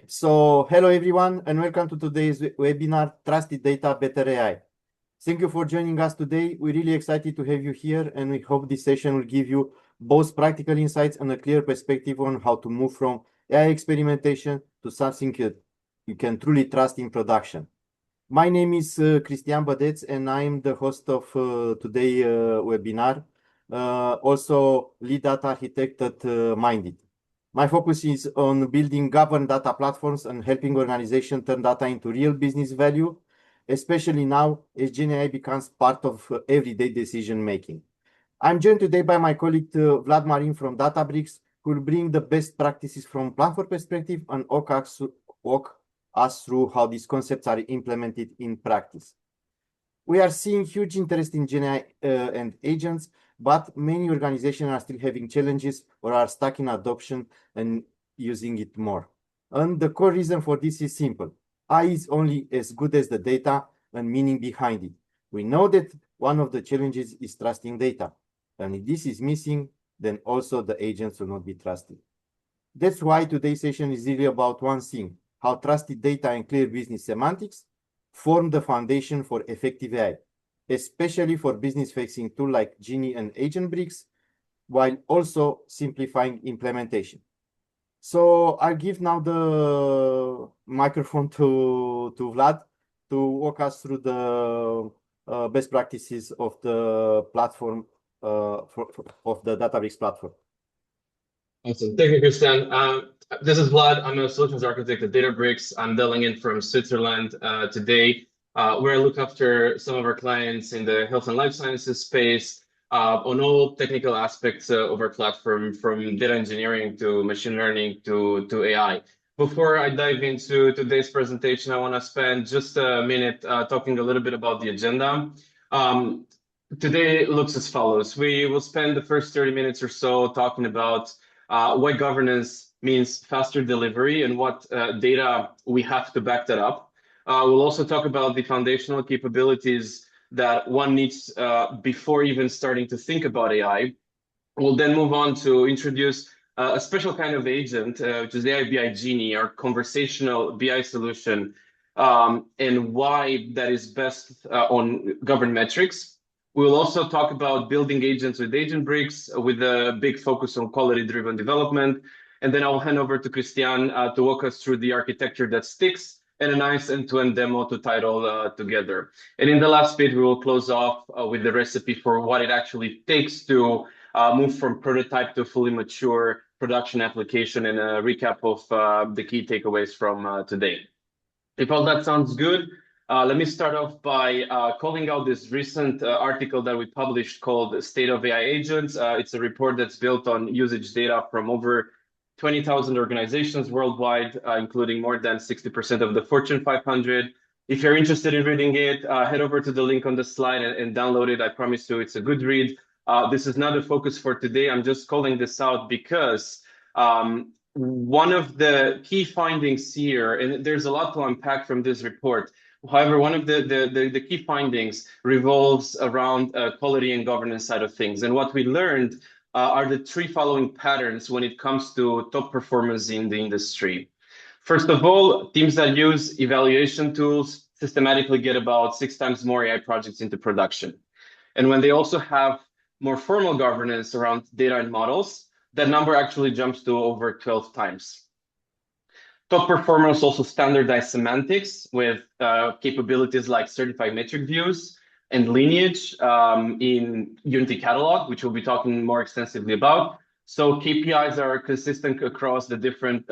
Hello everyone, and welcome to today's webinar, Trusted Data, Better AI. Thank you for joining us today. We're really excited to have you here, and we hope this session will give you both practical insights and a clear perspective on how to move from AI experimentation to something you can truly trust in production. My name is Cristian Badet, and I'm the host of today's webinar, also lead data architect at Mindit. My focus is on building governed data platforms and helping organizations turn data into real business value, especially now as GenAI becomes part of everyday decision making. I'm joined today by my colleague Vlad Marin from Databricks, who will bring the best practices from platform perspective and walk us through how these concepts are implemented in practice. We are seeing huge interest in GenAI and agents, but many organizations are still having challenges or are stuck in adoption and using it more. And the core reason for this is simple. AI is only as good as the data and meaning behind it. We know that one of the challenges is trusting data. And if this is missing, then also the agents will not be trusted. That's why today's session is really about one thing: how trusted data and clear business semantics form the foundation for effective AI, especially for business-facing tools like Genie and Agentbricks, while also simplifying implementation. So I'll give now the microphone to Vlad to walk us through the best practices of the platform, of the Databricks platform. Awesome. Thank you, Cristian. This is Vlad. I'm a solutions architect at Databricks. I'm dialing in from Switzerland today, where I look after some of our clients in the health and life sciences space on all technical aspects of our platform, from data engineering to machine learning to AI. Before I dive into today's presentation, I want to spend just a minute talking a little bit about the agenda. Today looks as follows. We will spend the first 30 minutes or so talking about why governance means faster delivery and what data we have to back that up. We'll also talk about the foundational capabilities that one needs before even starting to think about AI. We'll then move on to introduce a special kind of agent, which is the AI BI Genie, our conversational BI solution, and why that is best on governed metrics. We'll also talk about building agents with Agentbricks with a big focus on quality-driven development. And then I'll hand over to Cristian to walk us through the architecture that sticks and a nice end-to-end demo to tie it all together. And in the last bit, we will close off with the recipe for what it actually takes to move from prototype to fully mature production application, and a recap of the key takeaways from today. If all that sounds good, let me start off by calling out this recent article that we published called State of AI Agents. It's a report that's built on usage data from over 20,000 organizations worldwide, including more than 60% of the Fortune 500. If you're interested in reading it, head over to the link on the slide and download it. I promise you it's a good read. This is not a focus for today. I'm just calling this out because one of the key findings here, and there's a lot to unpack from this report. However, one of the key findings revolves around quality and governance side of things. And what we learned are the three following patterns when it comes to top performance in the industry. First of all, teams that use evaluation tools systematically get about 6 times more AI projects into production. And when they also have more formal governance around data and models, that number actually jumps to over 12 times. Top performers also standardize semantics with capabilities like certified metric views and lineage in Unity Catalog, which we'll be talking more extensively about. So KPIs are consistent across the different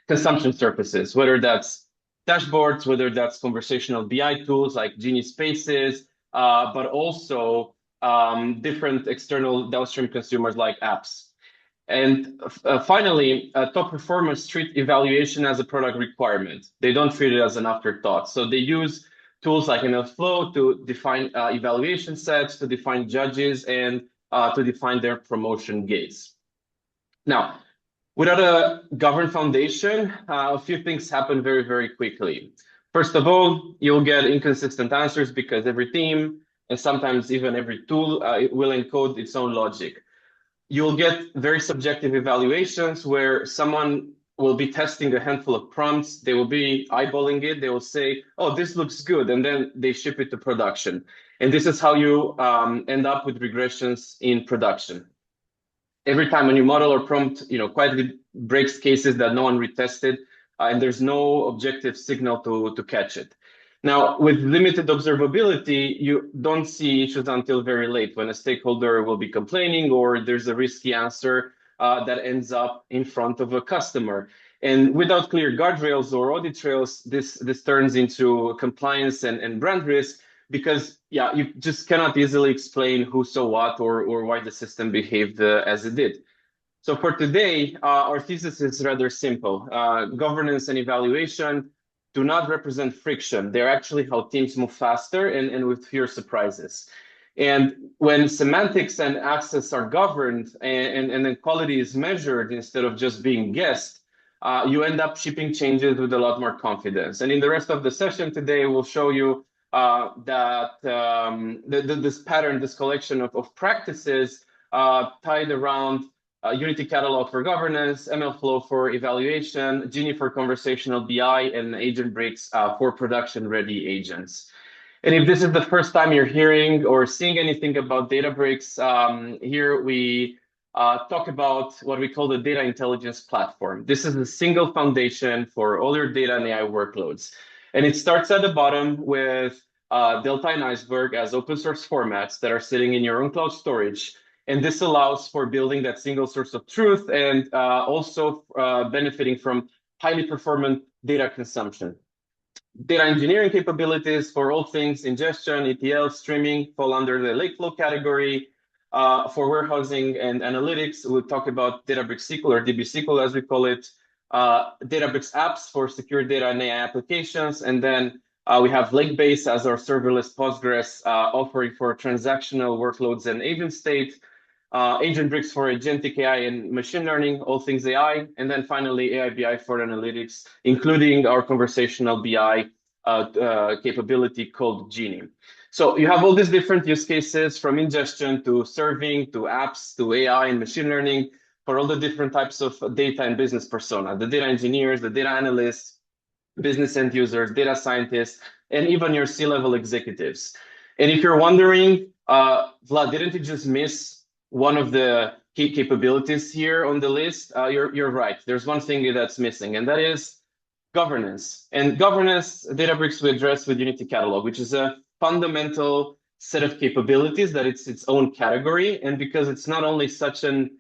consumption surfaces, whether that's dashboards, whether that's conversational BI tools like Genie Spaces, but also different external downstream consumers like apps. And finally, top performers treat evaluation as a product requirement. They don't treat it as an afterthought. So they use tools like MLflow to define evaluation sets, to define judges, and to define their promotion gates. Now, without a governed foundation, a few things happen very, very quickly. First of all, you'll get inconsistent answers because every team, and sometimes even every tool, will encode its own logic. You'll get very subjective evaluations where someone will be testing a handful of prompts. They will be eyeballing it. They will say, oh, this looks good. And then they ship it to production. And this is how you end up with regressions in production. Every time a new model or prompt, quietly breaks cases that no one retested, and there's no objective signal to catch it. Now, with limited observability, you don't see issues until very late when a stakeholder will be complaining or there's a risky answer that ends up in front of a customer. And without clear guardrails or audit trails, this turns into compliance and brand risk, because you just cannot easily explain who saw what or why the system behaved as it did. So for today, our thesis is rather simple. Governance and evaluation do not represent friction. They're actually how teams move faster and with fewer surprises. And when semantics and access are governed and then quality is measured instead of just being guessed, you end up shipping changes with a lot more confidence. And in the rest of the session today, we'll show you that this pattern, this collection of practices tied around Unity Catalog for governance, MLflow for evaluation, Genie for conversational BI, and Databricks for production-ready agents. And if this is the first time you're hearing or seeing anything about Databricks, here we talk about what we call the data intelligence platform. This is the single foundation for all your data and AI workloads. And it starts at the bottom with Delta and Iceberg as open source formats that are sitting in your own cloud storage. And this allows for building that single source of truth and also benefiting from highly performant data consumption. Data engineering capabilities for all things ingestion, ETL, streaming fall under the Lakeflow category. For warehousing and analytics, we'll talk about Databricks SQL or DB SQL as we call it. Databricks apps for secure data and AI applications. And then we have Lakebase as our serverless Postgres offering for transactional workloads and agent state. Agentbricks for agentic AI and machine learning, all things AI. And then finally, AI BI for analytics, including our conversational BI capability called Genie. So you have all these different use cases from ingestion to serving to apps to AI and machine learning for all the different types of data and business persona, the data engineers, the data analysts, business end users, data scientists, and even your C-level executives. And if you're wondering, Vlad, didn't you just miss one of the key capabilities here on the list? You're right. There's one thing that's missing, and that is governance. And governance, Databricks we address with Unity Catalog, which is a fundamental set of capabilities that it's its own category. And because it's not only such an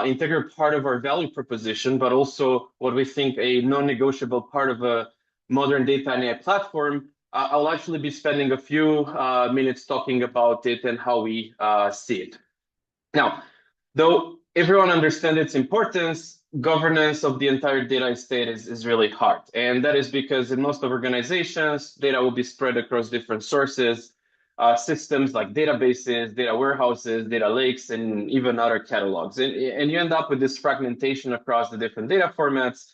integral part of our value proposition, but also what we think a non-negotiable part of a modern data and AI platform, I'll actually be spending a few minutes talking about it and how we see it. Now, though everyone understands its importance, governance of the entire data estate is really hard. And that is because in most organizations, data will be spread across different sources, systems like databases, data warehouses, data lakes, and even other catalogs. And you end up with this fragmentation across the different data formats.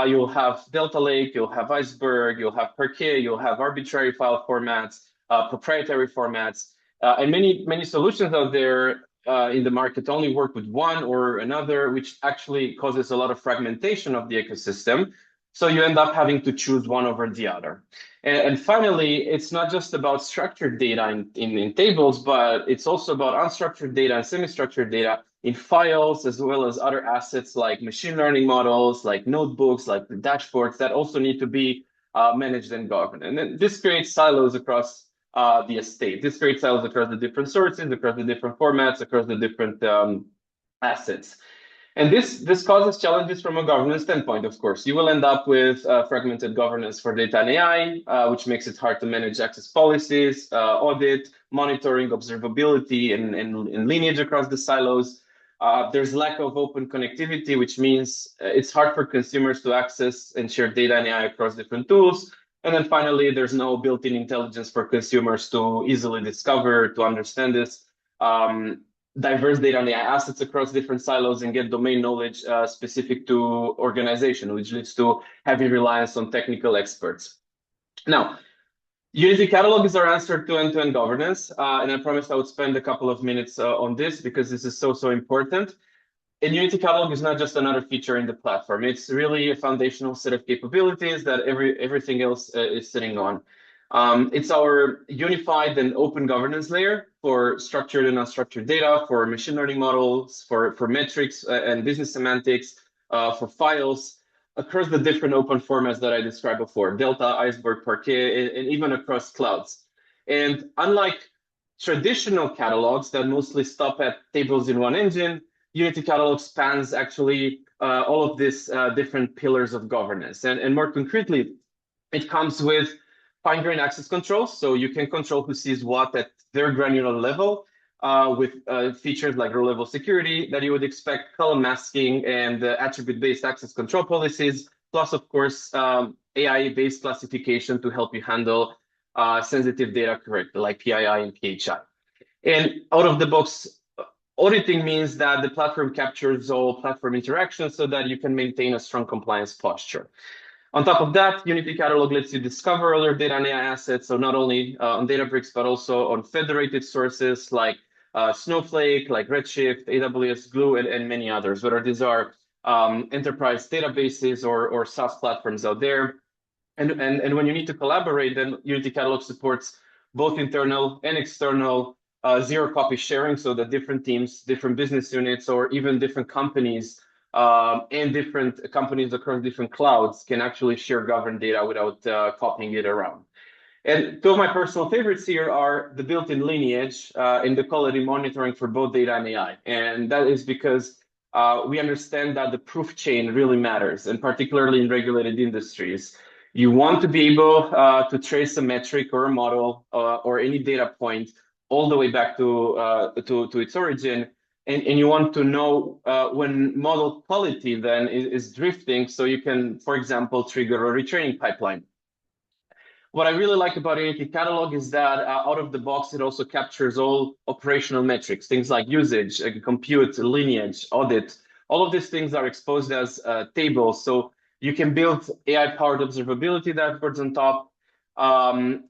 You'll have Delta Lake, you'll have Iceberg, you'll have Parquet, you'll have arbitrary file formats, proprietary formats, and many solutions out there in the market only work with one or another, which actually causes a lot of fragmentation of the ecosystem. So you end up having to choose one over the other. And finally, it's not just about structured data in tables, but it's also about unstructured data and semi-structured data in files, as well as other assets like machine learning models, like notebooks, like the dashboards that also need to be managed and governed. And then this creates silos across the estate. This creates silos across the different sources, across the different formats, across the different assets. And this causes challenges from a governance standpoint, of course. You will end up with fragmented governance for data and AI, which makes it hard to manage access policies, audit, monitoring, observability, and lineage across the silos. There's lack of open connectivity, which means it's hard for consumers to access and share data and AI across different tools. And then finally, there's no built-in intelligence for consumers to easily discover, to understand this. Diverse data and AI assets across different silos and get domain knowledge specific to organization, which leads to heavy reliance on technical experts. Now, Unity Catalog is our answer to end-to-end governance, and I promised I would spend a couple of minutes on this because this is so important. And Unity Catalog is not just another feature in the platform. It's really a foundational set of capabilities that everything else is sitting on. It's our unified and open governance layer for structured and unstructured data, for machine learning models, for metrics and business semantics, for files, across the different open formats that I described before, Delta, Iceberg, Parquet, and even across clouds. And unlike traditional catalogs that mostly stop at tables in one engine, Unity Catalog spans actually all of these different pillars of governance. And more concretely, it comes with fine-grained access controls, so you can control who sees what at their granular level, with features like row-level security that you would expect, column masking, and attribute-based access control policies, plus, of course, AI-based classification to help you handle sensitive data correctly, like PII and PHI. And out of the box, auditing means that the platform captures all platform interactions so that you can maintain a strong compliance posture. On top of that, Unity Catalog lets you discover other data and AI assets, so not only on Databricks, but also on federated sources like Snowflake, like Redshift, AWS Glue, and many others, whether these are enterprise databases or SaaS platforms out there. And when you need to collaborate, then Unity Catalog supports both internal and external zero copy sharing, so that different teams, different business units, or even different companies and different companies across different clouds can actually share governed data without copying it around. And two of my personal favorites here are the built-in lineage and the quality monitoring for both data and AI. And that is because we understand that the proof chain really matters, and particularly in regulated industries. You want to be able to trace a metric or a model or any data point all the way back to its origin. And you want to know when model quality then is drifting, so you can, for example, trigger a retraining pipeline. What I really like about Unity Catalog is that out of the box, it also captures all operational metrics, things like usage, compute, lineage, audit. All of these things are exposed as tables. So you can build AI-powered observability dashboards on top,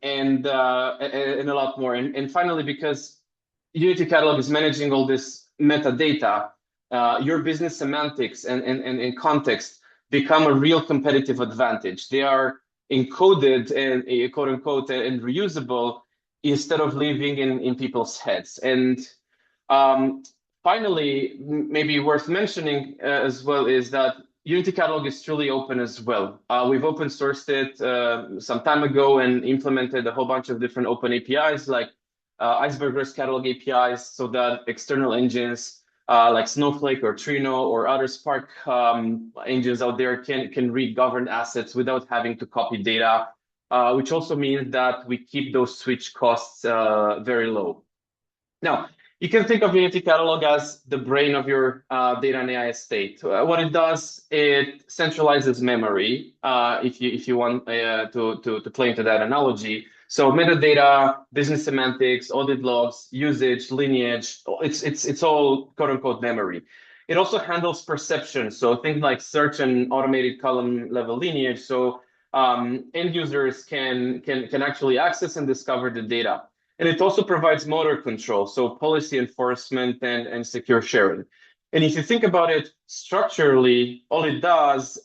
and a lot more. And finally, because Unity Catalog is managing all this metadata, your business semantics and context become a real competitive advantage. They are encoded and quote unquote and reusable instead of living in people's heads. And finally, maybe worth mentioning as well is that Unity Catalog is truly open as well. We've open sourced it some time ago and implemented a whole bunch of different open APIs like Iceberg REST Catalog APIs, so that external engines like Snowflake or Trino or other Spark engines out there can read governed assets without having to copy data, which also means that we keep those switch costs very low. Now, you can think of Unity Catalog as the brain of your data and AI estate. What it does, it centralizes memory, if you want to play into that analogy. So metadata, business semantics, audit logs, usage, lineage, it's all quote unquote memory. It also handles perception. So things like search and automated column level lineage. So end users can actually access and discover the data. And it also provides motor control, so policy enforcement and secure sharing. And if you think about it structurally, all it does,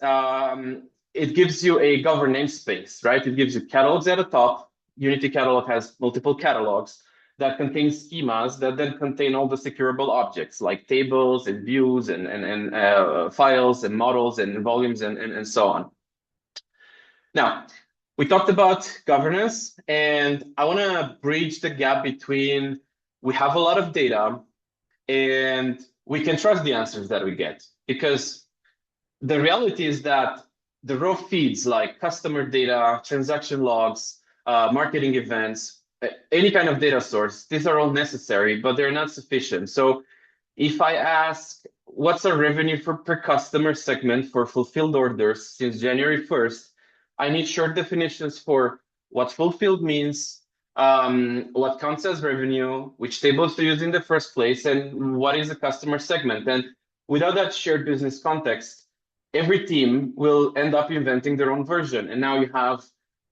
it gives you a governed namespace, right? It gives you catalogs at the top. Unity Catalog has multiple catalogs that contain schemas that then contain all the securable objects like tables and views and files and models and volumes and so on. Now, we talked about governance, and I want to bridge the gap between we have a lot of data and we can trust the answers that we get, because the reality is that the raw feeds like customer data, transaction logs, marketing events, any kind of data source, these are all necessary, but they're not sufficient. So if I ask, what's our revenue per customer segment for fulfilled orders since January 1st, I need short definitions for what fulfilled means, what counts as revenue, which tables to use in the first place, and what is a customer segment. And without that shared business context, every team will end up inventing their own version. And now you have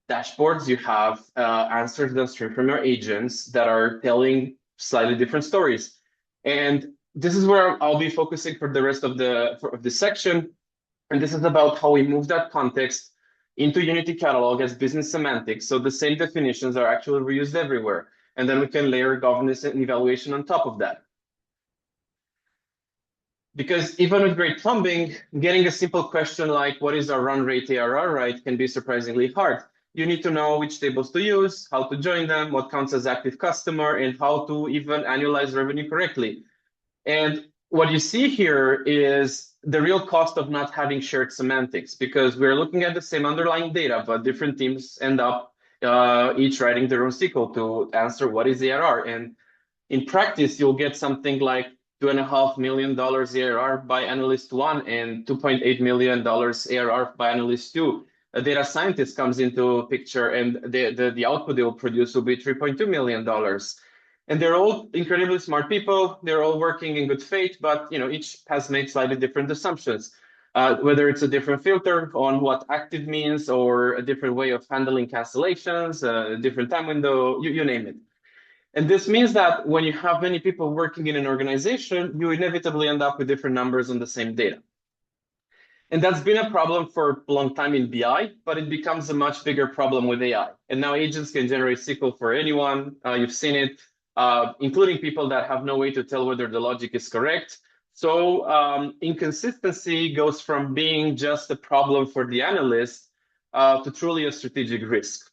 dashboards, you have answers downstream from your agents that are telling slightly different stories. And this is where I'll be focusing for the rest of the section. And this is about how we move that context into Unity Catalog as business semantics. So the same definitions are actually reused everywhere. And then we can layer governance and evaluation on top of that. Because even with great plumbing, getting a simple question like, what is our run rate ARR right, can be surprisingly hard. You need to know which tables to use, how to join them, what counts as active customer, and how to even annualize revenue correctly. And what you see here is the real cost of not having shared semantics, because we're looking at the same underlying data, but different teams end up each writing their own SQL to answer what is ARR. And in practice, you'll get something like $2.5 million ARR by analyst one and $2.8 million ARR by analyst two. A data scientist comes into picture, and the output they will produce will be $3.2 million. And they're all incredibly smart people. They're all working in good faith, but each has made slightly different assumptions. Whether it's a different filter on what active means, or a different way of handling cancellations, a different time window, you name it. And this means that when you have many people working in an organization, you inevitably end up with different numbers on the same data. And that's been a problem for a long time in BI, but it becomes a much bigger problem with AI. And now agents can generate SQL for anyone. You've seen it, including people that have no way to tell whether the logic is correct. So inconsistency goes from being just a problem for the analyst to truly a strategic risk.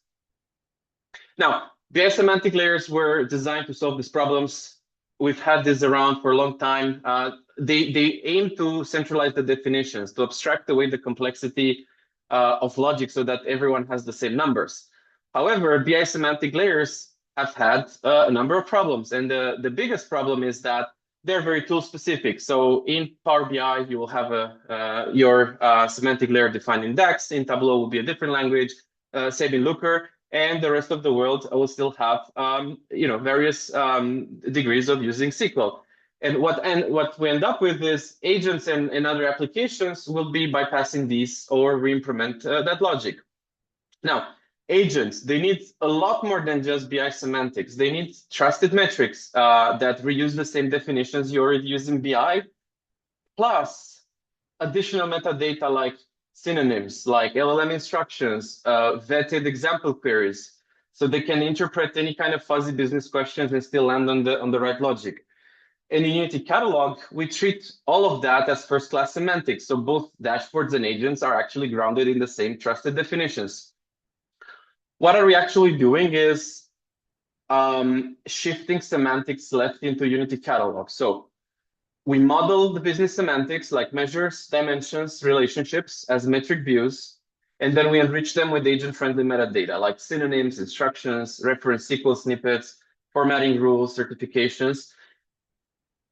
Now, BI semantic layers were designed to solve these problems. We've had this around for a long time. They aim to centralize the definitions, to abstract away the complexity of logic so that everyone has the same numbers. However, BI semantic layers have had a number of problems. And the biggest problem is that they're very tool specific. So in Power BI, you will have your semantic layer defined in DAX. In Tableau will be a different language, same in Looker. And the rest of the world will still have, various degrees of using SQL. And what we end up with is agents and other applications will be bypassing these or re-implement that logic. Now, agents, they need a lot more than just BI semantics. They need trusted metrics that reuse the same definitions you already use in BI, plus additional metadata like synonyms, like LLM instructions, vetted example queries, so they can interpret any kind of fuzzy business questions and still land on the right logic. And in Unity Catalog, we treat all of that as first-class semantics. So both dashboards and agents are actually grounded in the same trusted definitions. What are we actually doing is shifting semantics left into Unity Catalog. So we model the business semantics like measures, dimensions, relationships as metric views, and then we enrich them with agent-friendly metadata like synonyms, instructions, reference SQL snippets, formatting rules, certifications.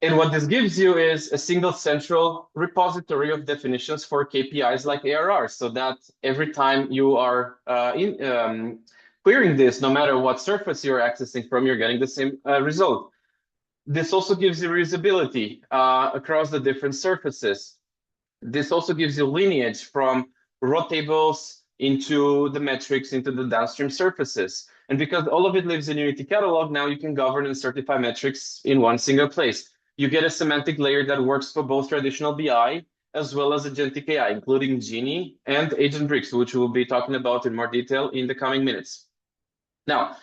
And what this gives you is a single central repository of definitions for KPIs like ARR, so that every time you are querying this, no matter what surface you're accessing from, you're getting the same result. This also gives you reusability across the different surfaces. This also gives you lineage from raw tables into the metrics, into the downstream surfaces. And because all of it lives in Unity Catalog, now you can govern and certify metrics in one single place. You get a semantic layer that works for both traditional BI as well as agentic AI, including Genie and Databricks, which we'll be talking about in more detail in the coming minutes. Now,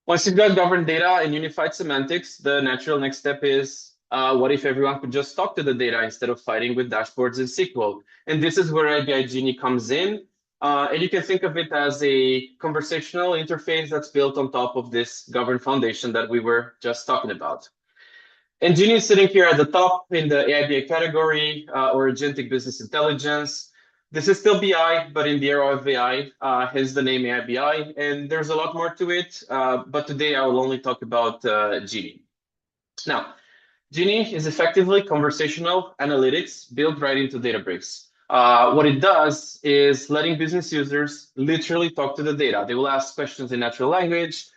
once you've got governed data and unified semantics, the natural next step is, what if everyone could just talk to the data instead of fighting with dashboards in SQL? And this is where API Genie comes in. And you can think of it as a conversational interface that's built on top of this governed foundation that we were just talking about. And Genie is sitting here at the top in the AIBI category, or agentic business intelligence. This is still BI, but in the era of AI, hence the name AIBI. And there's a lot more to it, but today I will only talk about Genie. Now, Genie is effectively conversational analytics built right into Databricks. What it does is letting business users literally talk to the data. They will ask questions in natural language.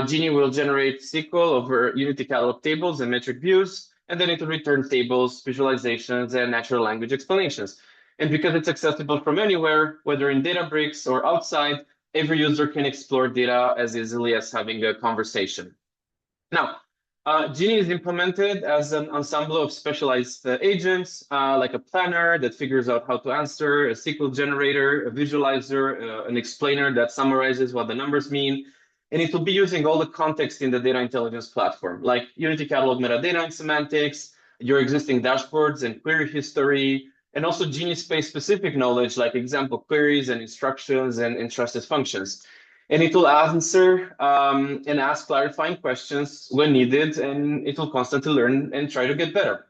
Genie will generate SQL over Unity Catalog tables and metric views, and then it will return tables, visualizations, and natural language explanations. And because it's accessible from anywhere, whether in Databricks or outside, every user can explore data as easily as having a conversation. Now, Genie is implemented as an ensemble of specialized agents, like a planner that figures out how to answer, a SQL generator, a visualizer, an explainer that summarizes what the numbers mean. And it will be using all the context in the data intelligence platform, like Unity Catalog metadata and semantics, your existing dashboards and query history, and also Genie space-specific knowledge, like example queries and instructions and trusted functions. And it will answer and ask clarifying questions when needed, and it will constantly learn and try to get better.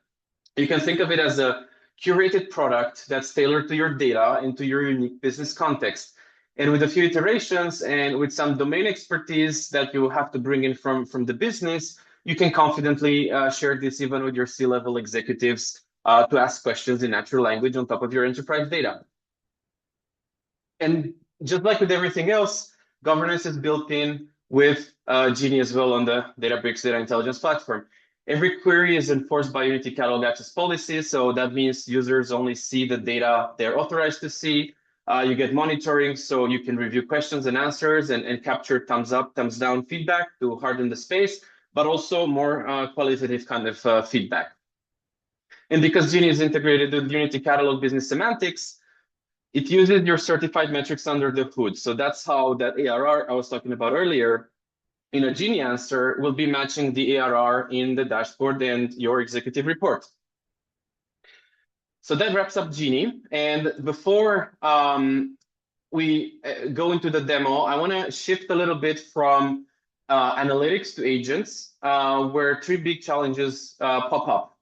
You can think of it as a curated product that's tailored to your data and to your unique business context. And with a few iterations and with some domain expertise that you have to bring in from the business, you can confidently share this even with your C-level executives to ask questions in natural language on top of your enterprise data. And just like with everything else, governance is built in with Genie as well on the Databricks Data Intelligence Platform. Every query is enforced by Unity Catalog access policy. So that means users only see the data they're authorized to see. You get monitoring, so you can review questions and answers and capture thumbs up, thumbs down feedback to harden the space, but also more qualitative kind of feedback. And because Genie is integrated with Unity Catalog business semantics, it uses your certified metrics under the hood. So that's how that ARR I was talking about earlier in a Genie answer will be matching the ARR in the dashboard and your executive report. So that wraps up Genie. And before we go into the demo, I want to shift a little bit from analytics to agents, where three big challenges pop up.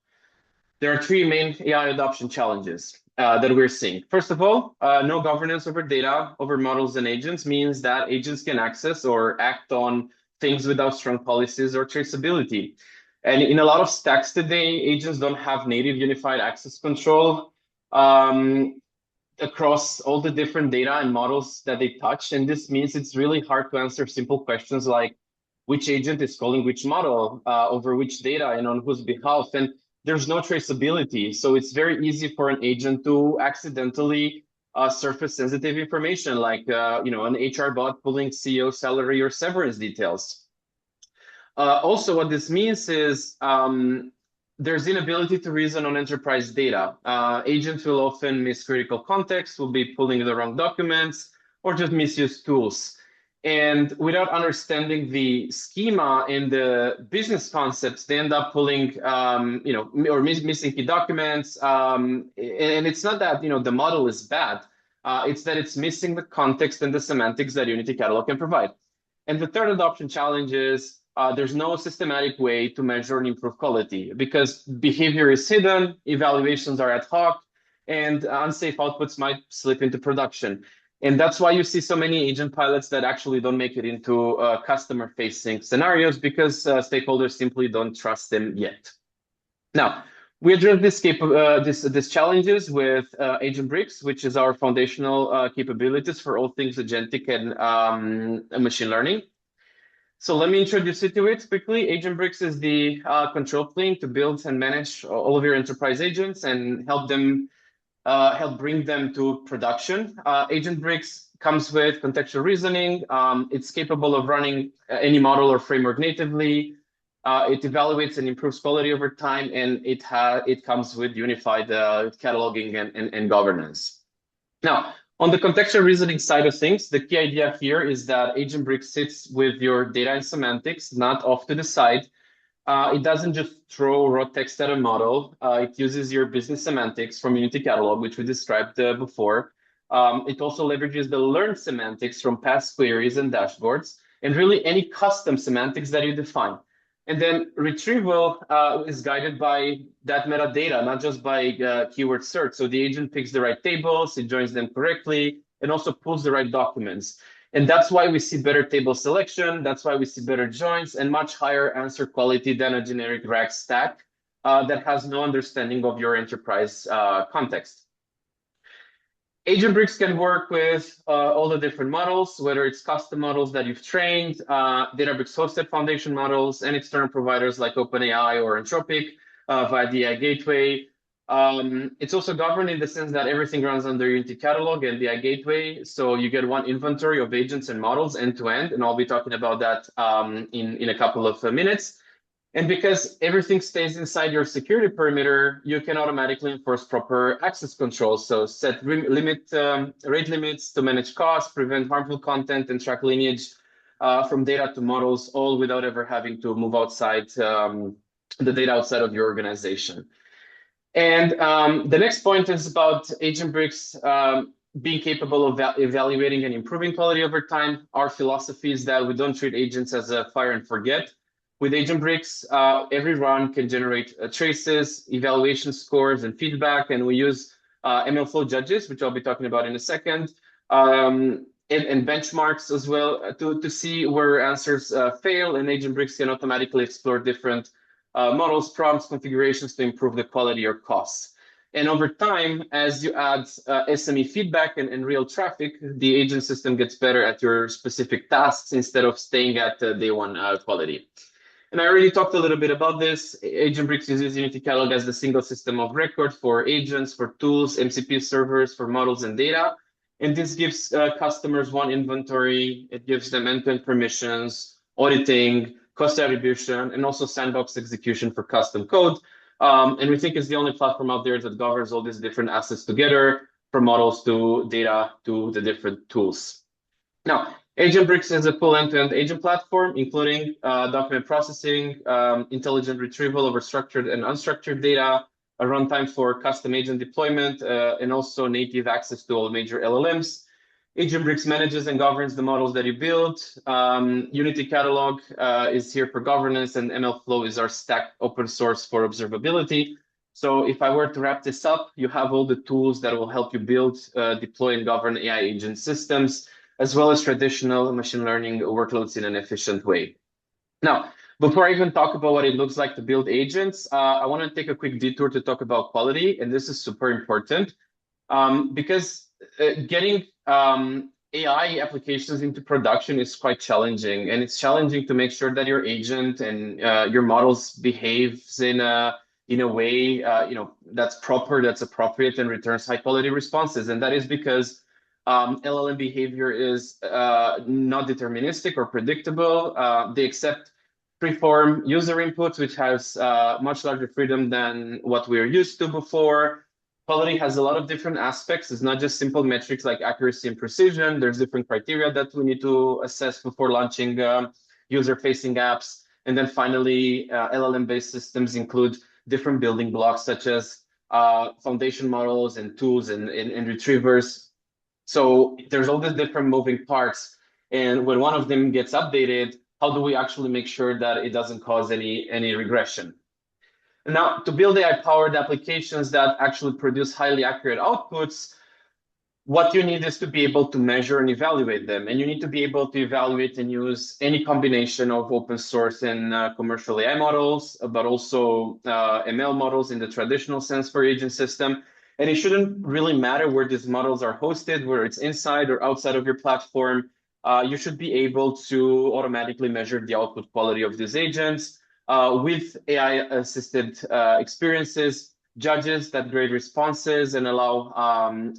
There are three main AI adoption challenges that we're seeing. First of all, no governance over data, over models and agents means that agents can access or act on things without strong policies or traceability. And in a lot of stacks today, agents don't have native unified access control across all the different data and models that they touch. And this means it's really hard to answer simple questions like which agent is calling which model over which data and on whose behalf. And there's no traceability. So it's very easy for an agent to accidentally surface sensitive information like an HR bot pulling CEO salary or severance details. Also, what this means is there's inability to reason on enterprise data. Agents will often miss critical context, will be pulling the wrong documents, or just misuse tools. And without understanding the schema and the business concepts, they end up pulling, or missing key documents. And it's not that, the model is bad. It's that it's missing the context and the semantics that Unity Catalog can provide. And the third adoption challenge is there's no systematic way to measure and improve quality because behavior is hidden, evaluations are ad hoc, and unsafe outputs might slip into production. And that's why you see so many agent pilots that actually don't make it into customer-facing scenarios because stakeholders simply don't trust them yet. Now, we address these challenges with Agentbricks, which is our foundational capabilities for all things agentic and machine learning. So let me introduce you to it quickly. Agentbricks is the control plane to build and manage all of your enterprise agents and help bring them to production. Agentbricks comes with contextual reasoning. It's capable of running any model or framework natively. It evaluates and improves quality over time, and it comes with unified cataloging and governance. Now, on the contextual reasoning side of things, the key idea here is that Agentbricks sits with your data and semantics, not off to the side. It doesn't just throw raw text at a model. It uses your business semantics from Unity Catalog, which we described before. It also leverages the learned semantics from past queries and dashboards, and really any custom semantics that you define. And then retrieval is guided by that metadata, not just by keyword search. So the agent picks the right tables, it joins them correctly, and also pulls the right documents. And that's why we see better table selection. That's why we see better joins and much higher answer quality than a generic RAG stack that has no understanding of your enterprise context. Agentbricks can work with all the different models, whether it's custom models that you've trained, Databricks hosted foundation models, and external providers like OpenAI or Anthropic via the AI Gateway. It's also governed in the sense that everything runs under Unity Catalog and the AI Gateway. So you get one inventory of agents and models end to end, and I'll be talking about that in a couple of minutes. And because everything stays inside your security perimeter, you can automatically enforce proper access controls. So set rate limits to manage costs, prevent harmful content, and track lineage from data to models, all without ever having to move outside the data outside of your organization. And the next point is about Agentbricks being capable of evaluating and improving quality over time. Our philosophy is that we don't treat agents as a fire and forget. With Agentbricks, every run can generate traces, evaluation scores, and feedback, and we use MLflow judges, which I'll be talking about in a second, and benchmarks as well to see where answers fail, and Agentbricks can automatically explore different models, prompts, configurations to improve the quality or costs. And over time, as you add SME feedback and real traffic, the agent system gets better at your specific tasks instead of staying at day one quality. And I already talked a little bit about this. Agentbricks uses Unity Catalog as the single system of record for agents, for tools, MCP servers, for models and data. And this gives customers one inventory. It gives them end-to-end permissions, auditing, cost attribution, and also sandbox execution for custom code. And we think it's the only platform out there that governs all these different assets together, from models to data to the different tools. Now, Agentbricks is a full end-to-end agent platform, including document processing, intelligent retrieval over structured and unstructured data, a runtime for custom agent deployment, and also native access to all major LLMs. Agentbricks manages and governs the models that you build. Unity Catalog is here for governance, and MLflow is our stack open source for observability. So if I were to wrap this up, you have all the tools that will help you build, deploy, and govern AI agent systems, as well as traditional machine learning workloads in an efficient way. Now, before I even talk about what it looks like to build agents, I want to take a quick detour to talk about quality, and this is super important because getting AI applications into production is quite challenging, and it's challenging to make sure that your agent and your models behaves in a way that's proper, that's appropriate, and returns high quality responses. And that is because LLM behavior is not deterministic or predictable. They accept freeform user inputs, which has much larger freedom than what we're used to before. Quality has a lot of different aspects. It's not just simple metrics like accuracy and precision. There's different criteria that we need to assess before launching user-facing apps. And then finally, LLM-based systems include different building blocks, such as foundation models and tools and retrievers. So there's all these different moving parts. And when one of them gets updated, how do we actually make sure that it doesn't cause any regression? Now, to build AI-powered applications that actually produce highly accurate outputs, what you need is to be able to measure and evaluate them. And you need to be able to evaluate and use any combination of open source and commercial AI models, but also ML models in the traditional sense for agent system. And it shouldn't really matter where these models are hosted, whether it's inside or outside of your platform. You should be able to automatically measure the output quality of these agents. With AI-assisted experiences, judges that grade responses and allow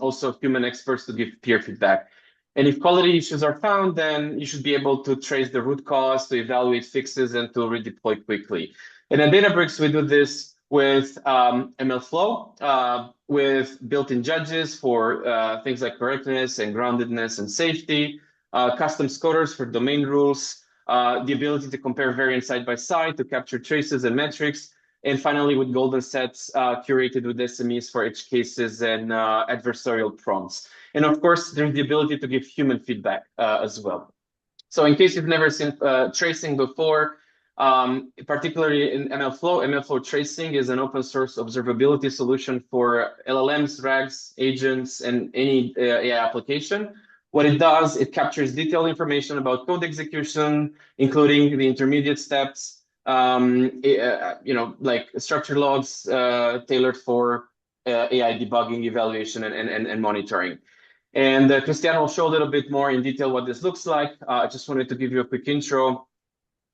also human experts to give peer feedback. And if quality issues are found, then you should be able to trace the root cause, to evaluate fixes, and to redeploy quickly. And at Databricks, we do this with MLflow, with built-in judges for things like correctness and groundedness and safety, custom scores for domain rules, the ability to compare variants side by side to capture traces and metrics, and finally with golden sets curated with SMEs for edge cases and adversarial prompts. And of course, there's the ability to give human feedback as well. So in case you've never seen tracing before, particularly in MLflow tracing is an open source observability solution for LLMs, RAGs, agents, and any AI application. What it does, it captures detailed information about code execution, including the intermediate steps, like structure logs tailored for AI debugging, evaluation, and monitoring. And Cristian will show a little bit more in detail what this looks like. I just wanted to give you a quick intro.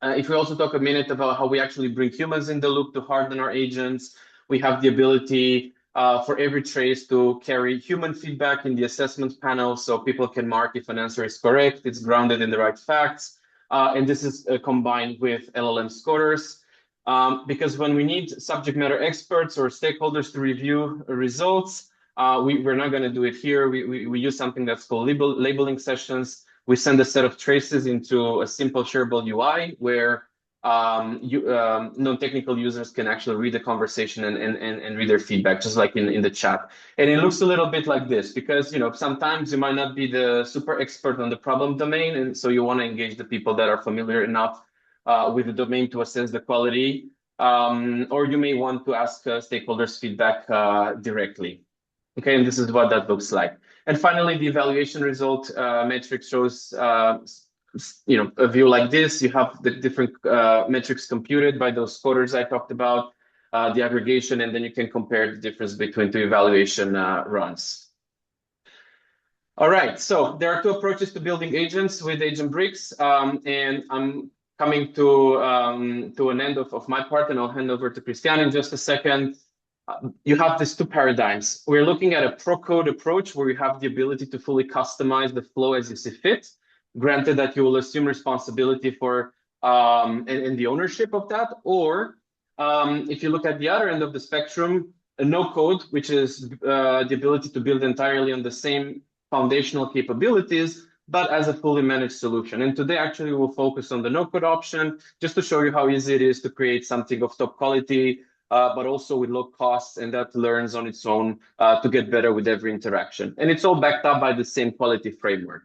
If we also talk a minute about how we actually bring humans in the loop to harden our agents, we have the ability for every trace to carry human feedback in the assessment panel so people can mark if an answer is correct, it's grounded in the right facts. And this is combined with LLM scorers. because when we need subject matter experts or stakeholders to review results, we're not going to do it here. We use something that's called labeling sessions. We send a set of traces into a simple shareable UI where non-technical users can actually read the conversation and read their feedback, just like in the chat. And it looks a little bit like this because sometimes you might not be the super expert on the problem domain, and so you want to engage the people that are familiar enough with the domain to assess the quality, or you may want to ask stakeholders feedback directly. Okay, and this is what that looks like. And finally, the evaluation result metric shows a view like this. You have the different metrics computed by those coders I talked about, the aggregation, and then you can compare the difference between two evaluation runs. All right, so there are two approaches to building agents with Agentbricks, and I'm coming to an end of my part, and I'll hand over to Cristian in just a second. You have these two paradigms. We're looking at a pro-code approach where you have the ability to fully customize the flow as you see fit, granted that you will assume responsibility for and the ownership of that. Or if you look at the other end of the spectrum, a no-code, which is the ability to build entirely on the same foundational capabilities, but as a fully managed solution. And today, actually, we'll focus on the no-code option, just to show you how easy it is to create something of top quality, but also with low costs, and that learns on its own to get better with every interaction. And it's all backed up by the same quality framework.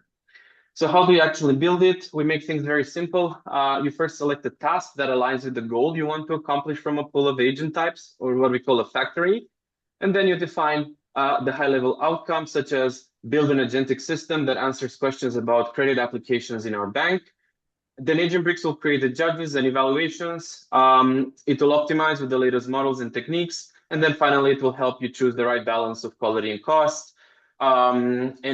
So how do you actually build it? We make things very simple. You first select a task that aligns with the goal you want to accomplish from a pool of agent types, or what we call a factory. And then you define the high-level outcomes, such as build an agentic system that answers questions about credit applications in our bank. Then Agentbricks will create the judges and evaluations. It will optimize with the latest models and techniques. And then finally, it will help you choose the right balance of quality and cost. And we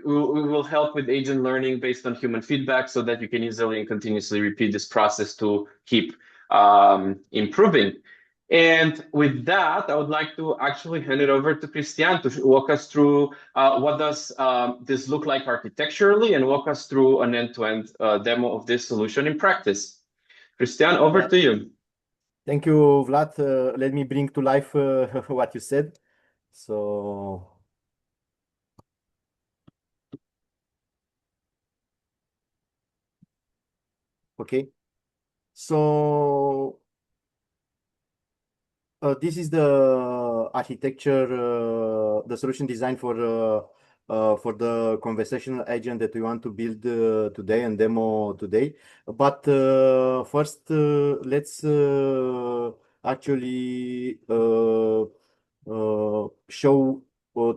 will help with agent learning based on human feedback so that you can easily and continuously repeat this process to keep improving. And with that, I would like to actually hand it over to Cristian to walk us through what does this look like architecturally and walk us through an end-to-end demo of this solution in practice. Cristian, over to you. Thank you, Vlad. Let me bring to life what you said. So, okay. So, this is the architecture, the solution design for the conversational agent that we want to build today and demo today. But first, let's actually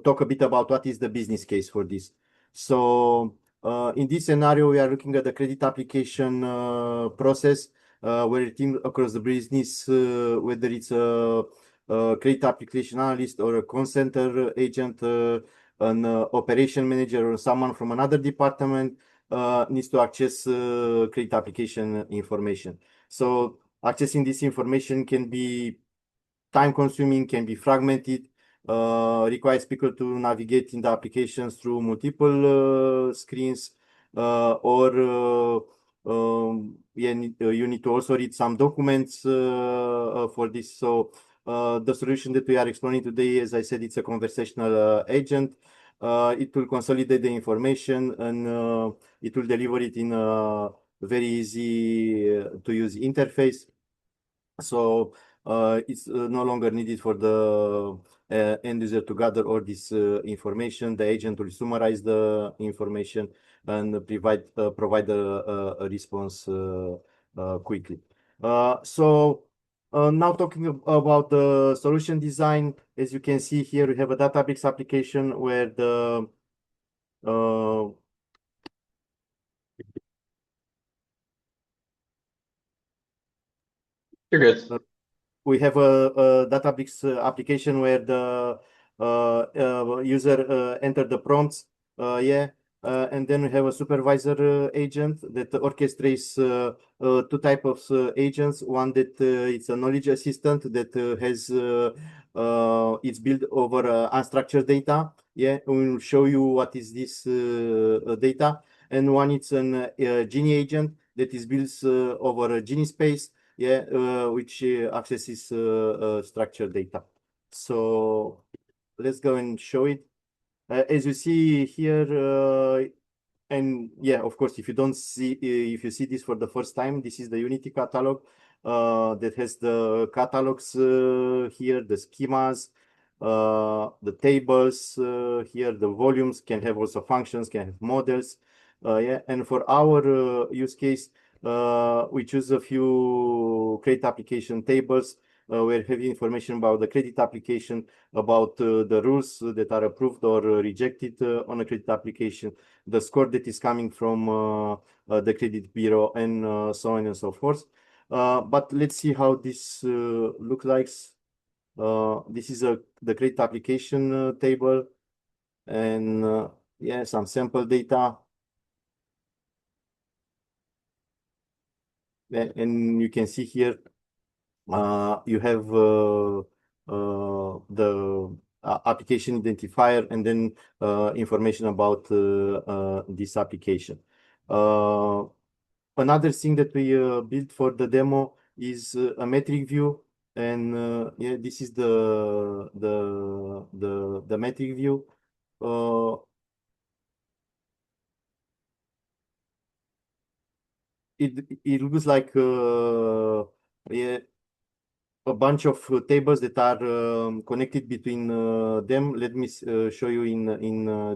talk a bit about what is the business case for this. So in this scenario, we are looking at the credit application process where a team across the business, whether it's a credit application analyst or a call center agent, an operation manager or someone from another department needs to access credit application information. So accessing this information can be time consuming, can be fragmented, requires people to navigate in the applications through multiple screens, or you need to also read some documents for this. So the solution that we are exploring today, as I said, it's a conversational agent. It will consolidate the information and it will deliver it in a very easy to use interface. So it's no longer needed for the end user to gather all this information. The agent will summarize the information and provide a response quickly. So now talking about the solution design, as you can see here, we have a Databricks application where the You're good. We have a Databricks application where the user enter the prompts, and then we have a supervisor agent that orchestrates two types of agents. One that it's a knowledge assistant that has it's built over unstructured data. Yeah, we will show you what is this data. And one it's an Genie agent that is built over a Genie space. which accesses structured data. So let's go and show it. As you see here, and yeah, of course, if you don't see, if you see this for the first time, this is the Unity catalog that has the catalogs here, the schemas, the tables here, the volumes can have also functions, can have models. And for our use case, we choose a few credit application tables where heavy information about the credit application, about the rules that are approved or rejected on a credit application, the score that is coming from the credit bureau, and so on and so forth. But let's see how this looks like. This is the credit application table, and yeah, some sample data. And you can see here you have the application identifier and then information about this application. Another thing that we built for the demo is a metric view, and yeah, this is the metric view. It looks like yeah, a bunch of tables that are connected between them. Let me show you in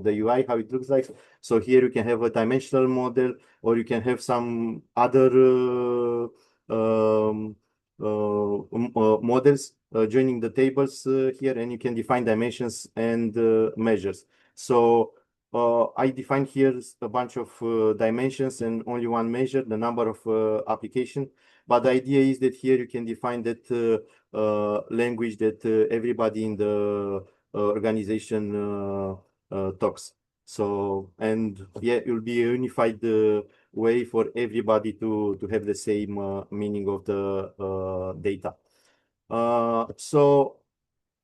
the UI how it looks like. So here you can have a dimensional model, or you can have some other models joining the tables here, and you can define dimensions and measures. So I defined here a bunch of dimensions and only one measure, the number of application. But the idea is that here you can define that language that everybody in the organization talks. So, and yeah, it will be a unified way for everybody to have the same meaning of the data. So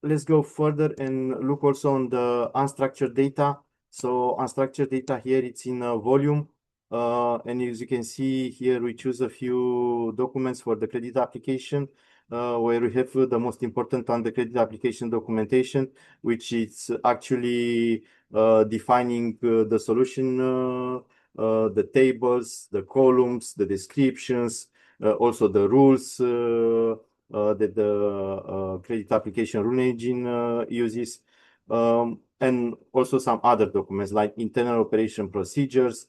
let's go further and look also on the unstructured data. So unstructured data here, it's in a volume. And as you can see here, we choose a few documents for the credit application, where we have the most important on the credit application documentation, which is actually defining the solution, the tables, the columns, the descriptions, also the rules that the credit application rule engine uses, and also some other documents like internal operation procedures,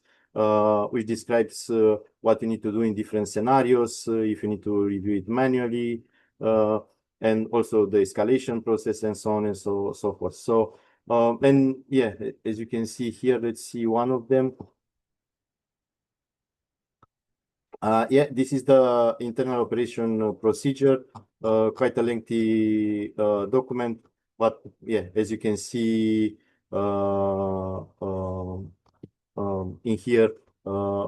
which describes what you need to do in different scenarios, if you need to review it manually, and also the escalation process, and so on and so forth. So, and yeah, as you can see here, let's see one of them. Yeah, this is the internal operation procedure, quite a lengthy document, but yeah, as you can see in here,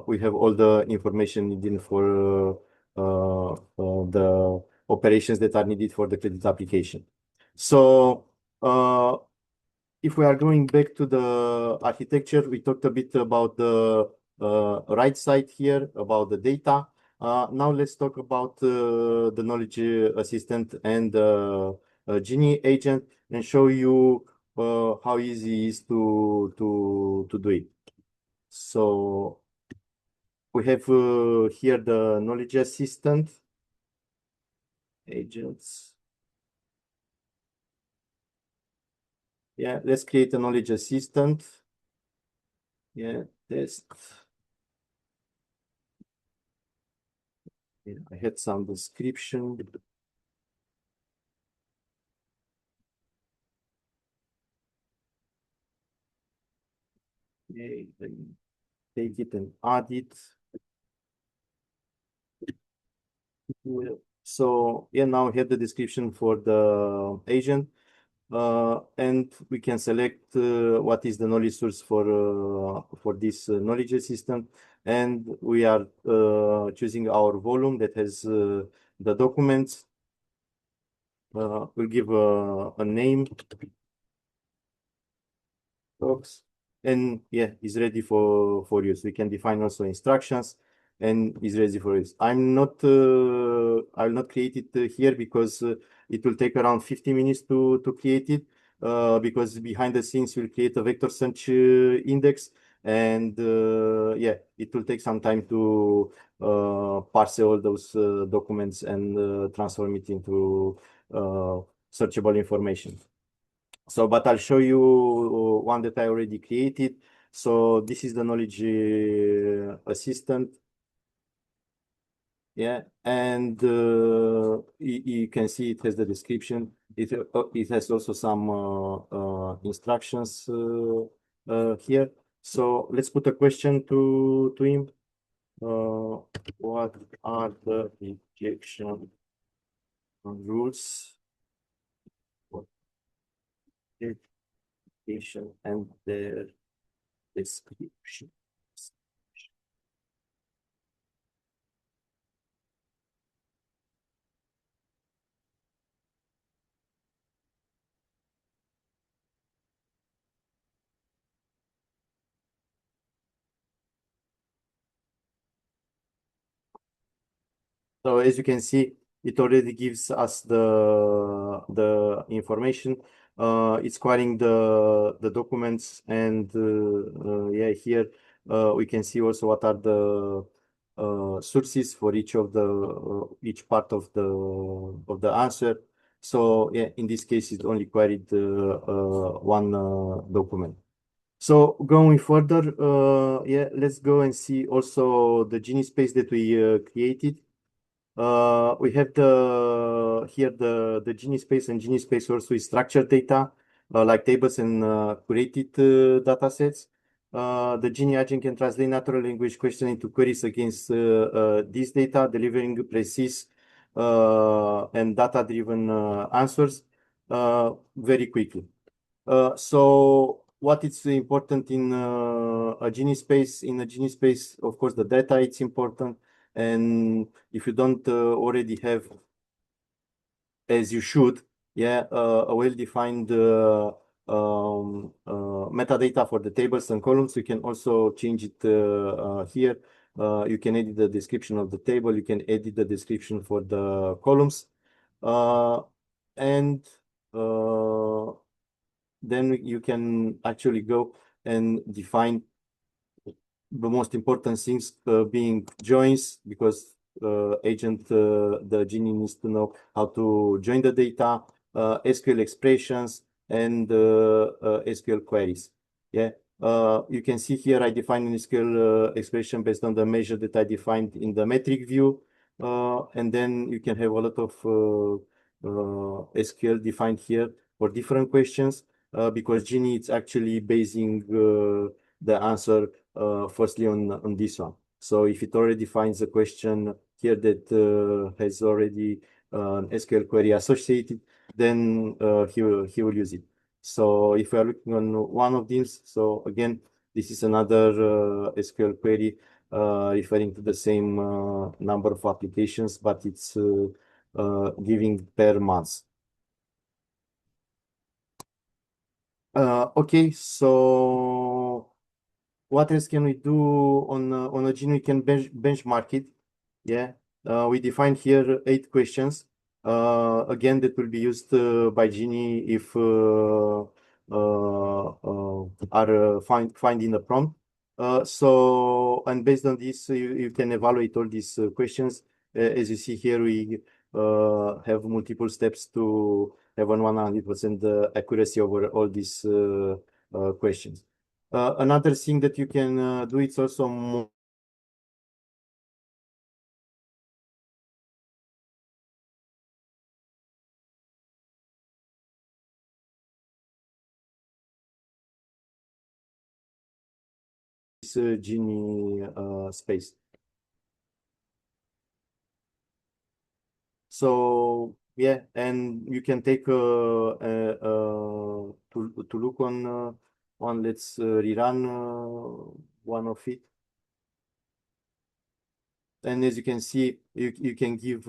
we have all the information needed for the operations that are needed for the credit application. So if we are going back to the architecture, we talked a bit about the right side here, about the data. Now let's talk about the knowledge assistant and Genie agent, and show you how easy it is to do it. So we have here the knowledge assistant agents. Yeah, let's create a knowledge assistant. Yeah, test. Yeah, I had some description. Okay, then take it and add it. So yeah, now we have the description for the agent, and we can select what is the knowledge source for this knowledge assistant, and we are choosing our volume that has the documents. We'll give a name, docs, and yeah, it's ready for use. We can define also instructions. and is ready for this. I will not create it here because it will take around 50 minutes to create it. Because behind the scenes we'll create a vector search index, and yeah, it will take some time to parse all those documents and transform it into searchable information. So, but I'll show you one that I already created. So this is the knowledge assistant. Yeah, and you can see it has the description. It has also some instructions here. So let's put a question to him. What are the injection rules for education and their description? So as you can see, it already gives us the information. It's querying the documents, and yeah, here we can see also what are the sources for each of the each part of the answer. So yeah, in this case, it only queried one document. So going further, yeah, let's go and see also the Genie space that we created. We have here the Genie space, and Genie space also is structured data like tables and curated data sets. The Genie agent can translate natural language question into queries against this data, delivering precise and data-driven answers very quickly. So what is important in a Genie space? In a Genie space, of course, the data it's important. And if you don't already have, as you should, yeah, a well-defined metadata for the tables and columns, you can also change it here. You can edit the description of the table. You can edit the description for the columns. And then you can actually go and define the most important things being joins, because the Genie needs to know how to join the data, SQL expressions, and SQL queries. Yeah, you can see here I defined an SQL expression based on the measure that I defined in the metric view, and then you can have a lot of SQL defined here for different questions, because Genie is actually basing the answer firstly on this one. So if it already finds a question here that has already an SQL query associated, then he will use it. So if we are looking on one of these, so again, this is another SQL query referring to the same number of applications, but it's giving per month. Okay, so what else can we do on a Genie? We can benchmark it. Yeah, we defined here 8 questions. Again, that will be used by Genie if are find in the prompt. So, and based on this, you can evaluate all these questions. As you see here, we have multiple steps to have an 100% accuracy over all these questions. Another thing that you can do, it's also more this Genie space. So yeah, and you can take to look on one. Let's rerun one of it. And as you can see, you can give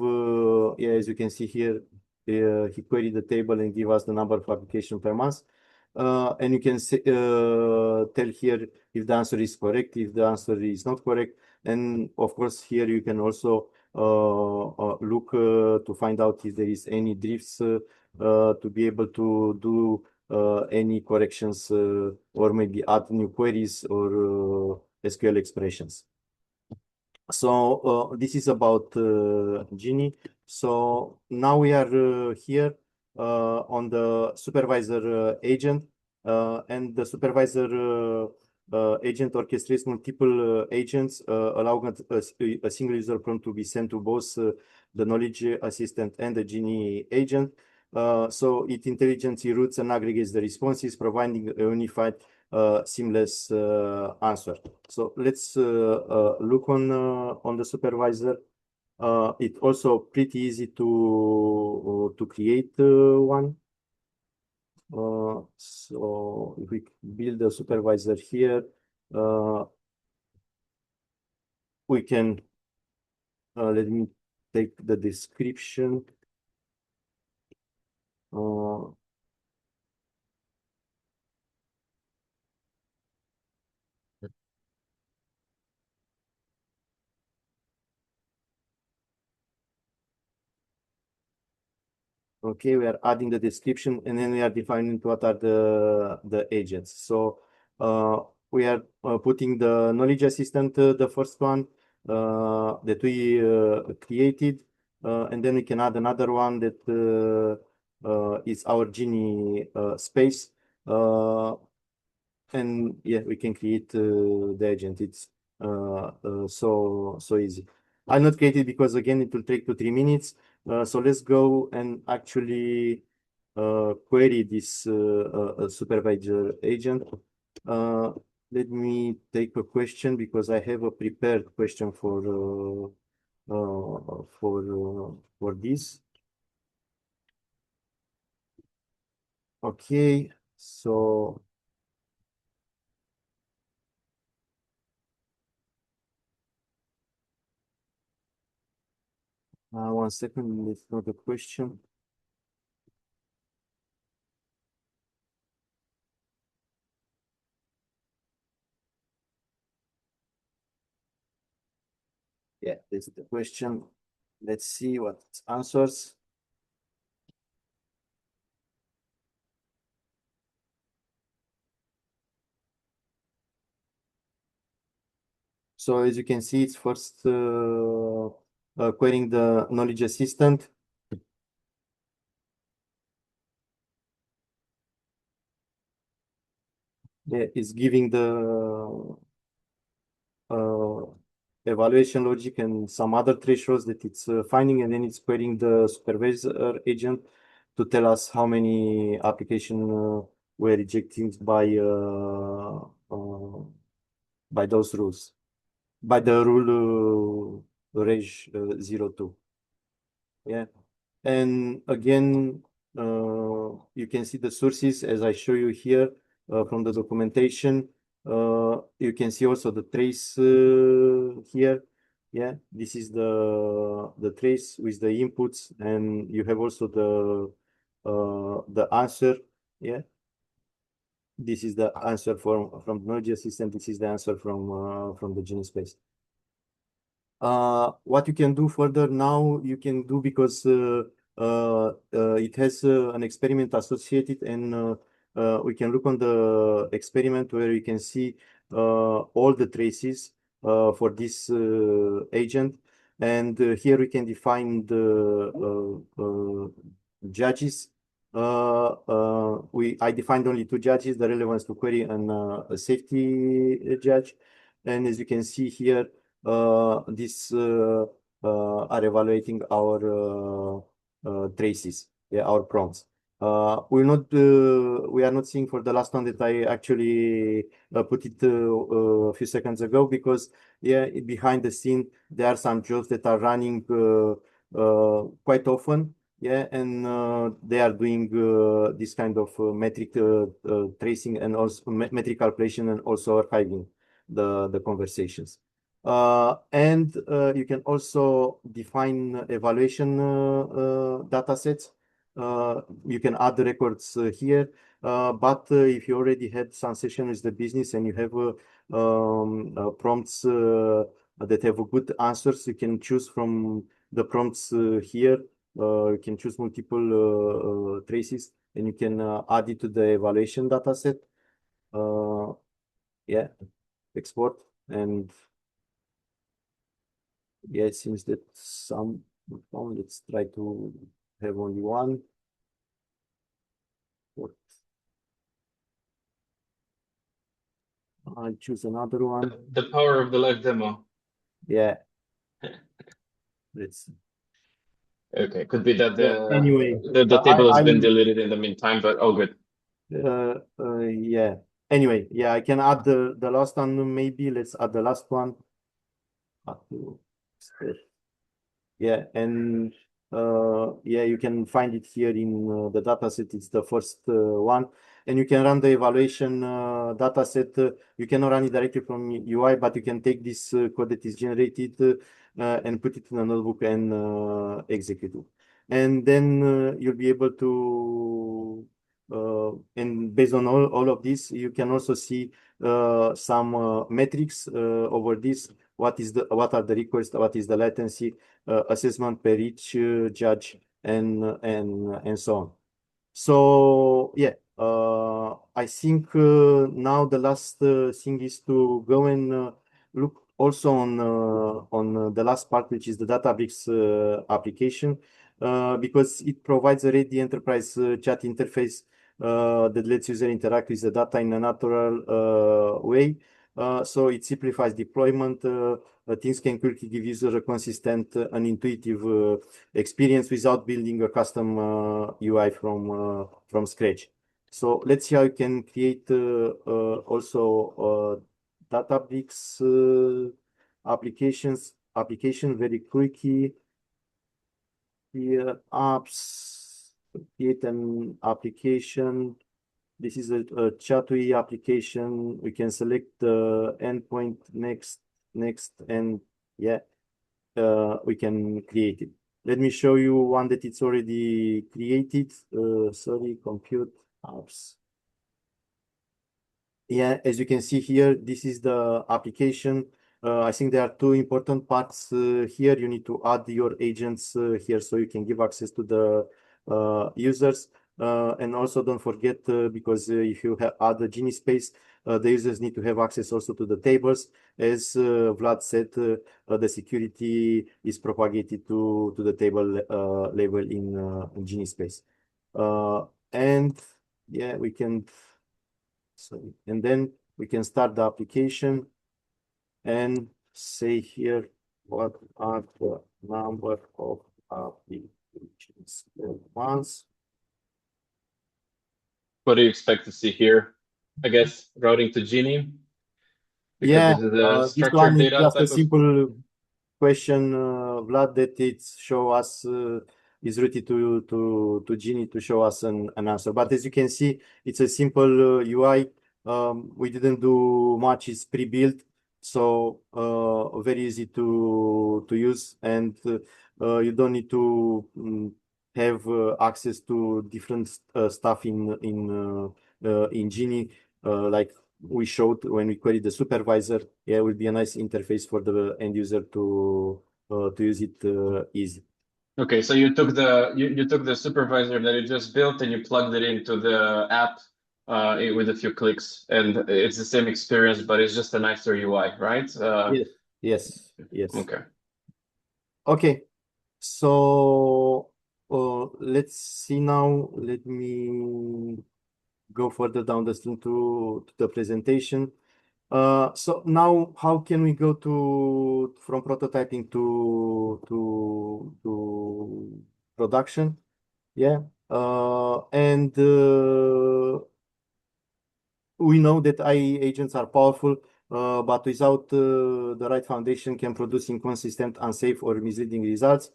yeah, as you can see here, he queried the table and give us the number of application per month. And you can say, tell here if the answer is correct, if the answer is not correct. And of course, here you can also look to find out if there is any drifts to be able to do any corrections or maybe add new queries or SQL expressions. So this is about Genie. So now we are here on the supervisor agent, and the supervisor agent orchestrates multiple agents, allowing a single user prompt to be sent to both the knowledge assistant and the Genie agent. So it intelligently routes and aggregates the responses, providing a unified seamless answer. So let's look on the supervisor. It's also pretty easy to create one. So if we build a supervisor here, we can let me take the description. Okay, we are adding the description, and then we are defining what are the agents. So we are putting the knowledge assistant, the first one that we created, and then we can add another one that is our Genie space, and yeah, we can create the agent. It's so easy. I'll not create it because again it will take 2-3 minutes. So let's go and actually query this supervisor agent. Let me take a question because I have a prepared question for this. Okay, so one second, let's know the question. Yeah, this is the question. Let's see what it answers. So as you can see, it's first querying the knowledge assistant. Yeah, it's giving the uh, evaluation logic and some other thresholds that it's finding, and then it's querying the supervisor agent to tell us how many applications were rejected by those rules, by the rule reg 02. Yeah. And again, you can see the sources as I show you here from the documentation. You can see also the trace here. Yeah, this is the trace with the inputs, and you have also the answer. Yeah, this is the answer from the Node.js system. This is the answer from the Genie space. What you can do further now, you can do because it has an experiment associated, and we can look on the experiment where you can see all the traces for this agent. And here we can define the judges. I defined only 2 judges, the relevance to query and a safety judge. And as you can see here, these are evaluating our traces, yeah, our prompts. We are not seeing for the last one that I actually put it a few seconds ago, because yeah, behind the scene there are some jobs that are running quite often. Yeah, and they are doing this kind of metric tracing and also metric calculation, and also archiving the conversations. And you can also define evaluation data sets. You can add the records here, but if you already had some session with the business and you have prompts that have a good answers. You can choose from the prompts here. You can choose multiple traces, and you can add it to the evaluation data set. Yeah, export, and yeah, it seems that some found. Let's try to have only one. What? I'll choose another one. The power of the live demo. Yeah, let's. Okay, could be that Yeah. Anyway, the table has been deleted in the meantime, but oh, good. Yeah. Anyway, yeah, I can add the last one. Maybe let's add the last one. Yeah, and yeah, you can find it here in the dataset. It's the first one, and you can run the evaluation dataset. You cannot run it directly from UI, but you can take this code that is generated and put it in a notebook and execute it. And then you'll be able to, and based on all of this, you can also see some metrics over this. What are the requests? What is the latency? Assessment per each judge, and so on. So yeah, I think now the last thing is to go and look also on the last part, which is the Databricks application, because it provides a ready enterprise chat interface that lets user interact with the data in a natural way. So it simplifies deployment. Things can quickly give user a consistent and intuitive experience without building a custom UI from scratch. So let's see how you can create also Databricks application very quickly. Here, apps, create an application. This is a chatui application. We can select the endpoint next, and yeah, we can create it. Let me show you one that it's already created. Sorry, compute apps. Yeah, as you can see here, this is the application. I think there are two important parts here. You need to add your agents here so you can give access to the users. And also don't forget, because if you add the Genie space, the users need to have access also to the tables. As Vlad said, the security is propagated to the table level in Genie space. And yeah, we can. So, and then we can start the application and say here what are the number of applications once. What do you expect to see here? I guess routing to Genie, because Yeah, this is a this structured one is data just a type of. simple question, Vlad, that it show us is routed to Genie to show us an answer. But as you can see, it's a simple UI. We didn't do much. It's pre-built, so very easy to use, and you don't need to have access to different stuff in Genie, like we showed when we queried the supervisor. Yeah, it will be a nice interface for the end user to use it easy. Okay, so you took the supervisor that you just built and you plugged it into the app with a few clicks, and it's the same experience, but it's just a nicer UI, right? Yes, yes. Okay. Okay, so let's see now. Let me go further down the stream to the presentation. So now how can we go from prototyping to production? Yeah. And we know that AI agents are powerful, but without the right foundation can produce inconsistent, unsafe, or misleading results.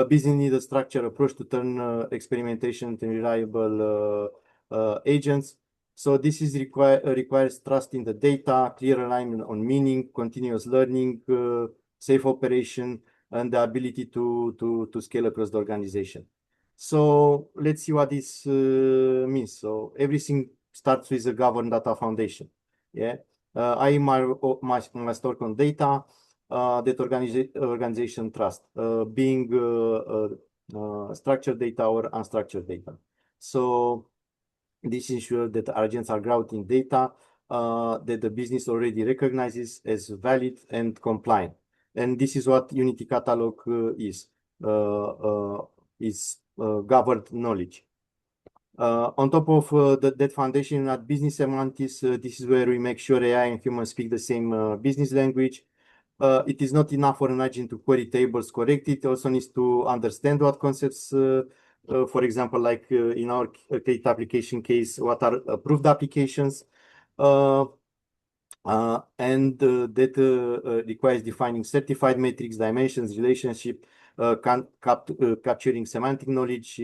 Business need a structured approach to turn experimentation into reliable agents. So this is requires trust in the data, clear alignment on meaning, continuous learning, safe operation, and the ability to scale across the organization. So let's see what this means. So everything starts with a governed data foundation. Yeah, I must work on data. that organization trust, being structured data or unstructured data. So this ensures that agents are routing data that the business already recognizes as valid and compliant. And this is what Unity Catalog is governed knowledge. On top of that foundation at business semantics, this is where we make sure AI and humans speak the same business language. It is not enough for an agent to query tables correctly. It also needs to understand what concepts, for example, like in our Create application case, what are approved applications. That requires defining certified metrics, dimensions, relationship, capturing semantic knowledge,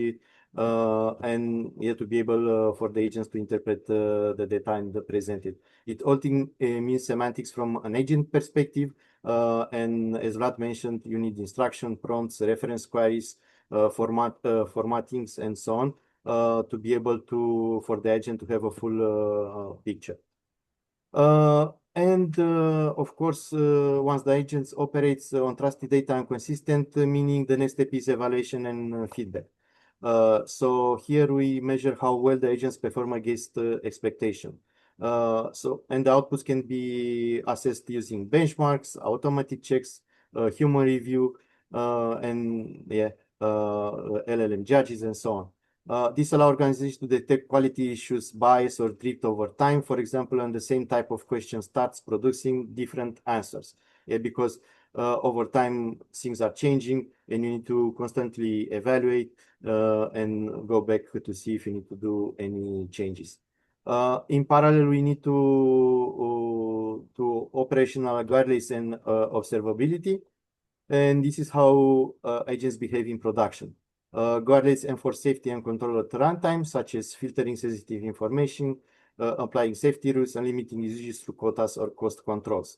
and yet to be able for the agents to interpret the data and present it. It ultimately means semantics from an agent perspective, and as Vlad mentioned, you need instruction prompts, reference queries, formattings, and so on to be able for the agent to have a full picture. Of course, once the agents operates on trusted data and consistent, meaning the next step is evaluation and feedback. So here we measure how well the agents perform against expectation. And the outputs can be assessed using benchmarks, automatic checks, human review, and LLM judges, and so on. This allows organizations to detect quality issues, bias, or drift over time. For example, and the same type of question starts producing different answers. Because over time, things are changing, and you need to constantly evaluate and go back to see if you need to do any changes. In parallel, we need to operational guidelines and observability. And this is how agents behave in production. Guardrails enforce safety and control at runtime, such as filtering sensitive information, applying safety rules, and limiting usage through quotas or cost controls.